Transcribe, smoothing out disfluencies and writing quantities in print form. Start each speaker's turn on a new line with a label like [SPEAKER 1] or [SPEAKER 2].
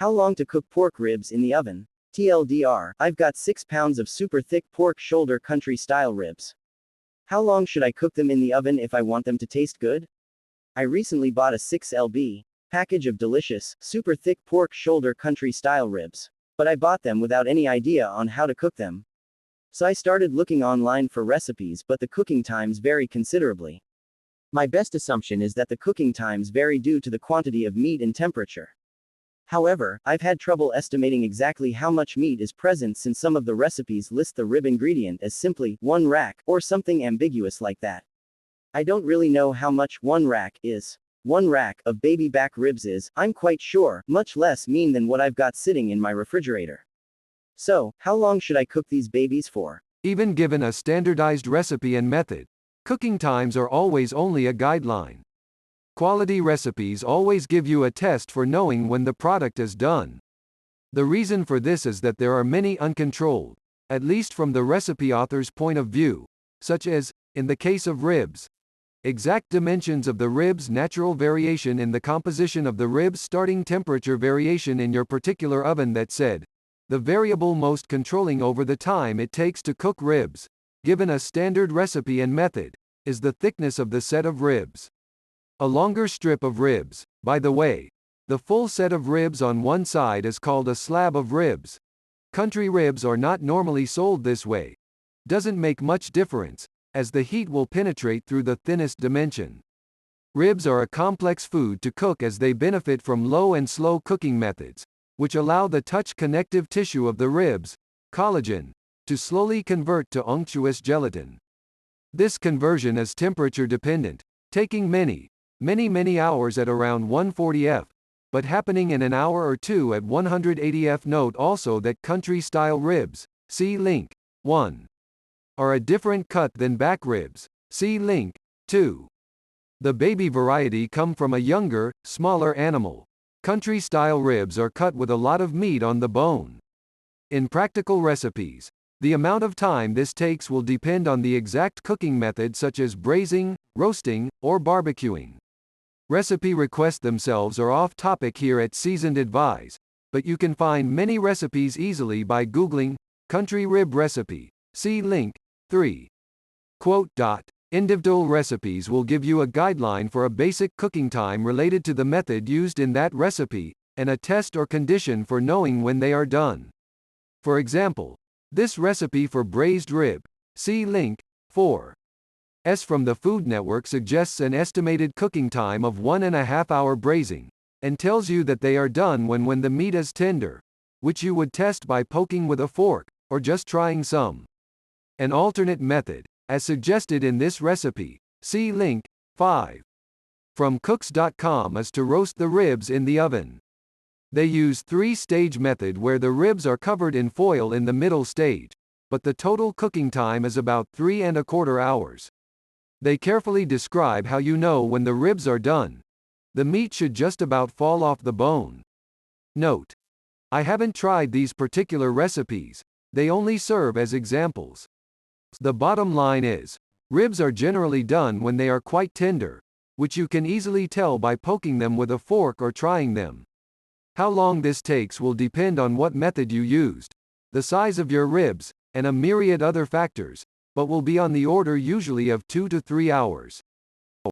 [SPEAKER 1] How long to cook pork ribs in the oven? TLDR, I've got 6 pounds of super thick pork shoulder country style ribs. How long should I cook them in the oven if I want them to taste good? I recently bought a 6 lb package of delicious, super thick pork shoulder country style ribs. But I bought them without any idea on how to cook them. So I started looking online for recipes, but the cooking times vary considerably. My best assumption is that the cooking times vary due to the quantity of meat and temperature. However, I've had trouble estimating exactly how much meat is present since some of the recipes list the rib ingredient as simply 1 rack or something ambiguous like that. I don't really know how much 1 rack is. 1 rack of baby back ribs is, I'm quite sure, much less mean than what I've got sitting in my refrigerator. So, how long should I cook these babies for?
[SPEAKER 2] Even given a standardized recipe and method, cooking times are always only a guideline. Quality recipes always give you a test for knowing when the product is done. The reason for this is that there are many uncontrolled, at least from the recipe author's point of view, such as, in the case of ribs, exact dimensions of the ribs, natural variation in the composition of the ribs, starting temperature variation in your particular oven. That said, the variable most controlling over the time it takes to cook ribs, given a standard recipe and method, is the thickness of the set of ribs. A longer strip of ribs, by the way, the full set of ribs on one side is called a slab of ribs. Country ribs are not normally sold this way. Doesn't make much difference, as the heat will penetrate through the thinnest dimension. Ribs are a complex food to cook as they benefit from low and slow cooking methods, which allow the touch connective tissue of the ribs, collagen, to slowly convert to unctuous gelatin. This conversion is temperature dependent, taking many hours at around 140 F, but happening in an hour or two at 180 F. Note also that country-style ribs, see link 1, are a different cut than back ribs, see link 2. The baby variety come from a younger, smaller animal. Country-style ribs are cut with a lot of meat on the bone. In practical recipes, the amount of time this takes will depend on the exact cooking method, such as braising, roasting, or barbecuing. Recipe requests themselves are off topic here at Seasoned Advise, but you can find many recipes easily by Googling country rib recipe, see link 3. Individual recipes will give you a guideline for a basic cooking time related to the method used in that recipe, and a test or condition for knowing when they are done. For example, this recipe for braised rib, see link 4. From the Food Network suggests an estimated cooking time of 1.5 hour braising, and tells you that they are done when the meat is tender, which you would test by poking with a fork, or just trying some. An alternate method, as suggested in this recipe, see link 5. From cooks.com, is to roast the ribs in the oven. They use 3-stage method where the ribs are covered in foil in the middle stage, but the total cooking time is about 3.25 hours. They carefully describe how you know when the ribs are done. The meat should just about fall off the bone. Note: I haven't tried these particular recipes, they only serve as examples. The bottom line is, ribs are generally done when they are quite tender, which you can easily tell by poking them with a fork or trying them. How long this takes will depend on what method you used, the size of your ribs, and a myriad other factors, but will be on the order usually of 2 to 3 hours.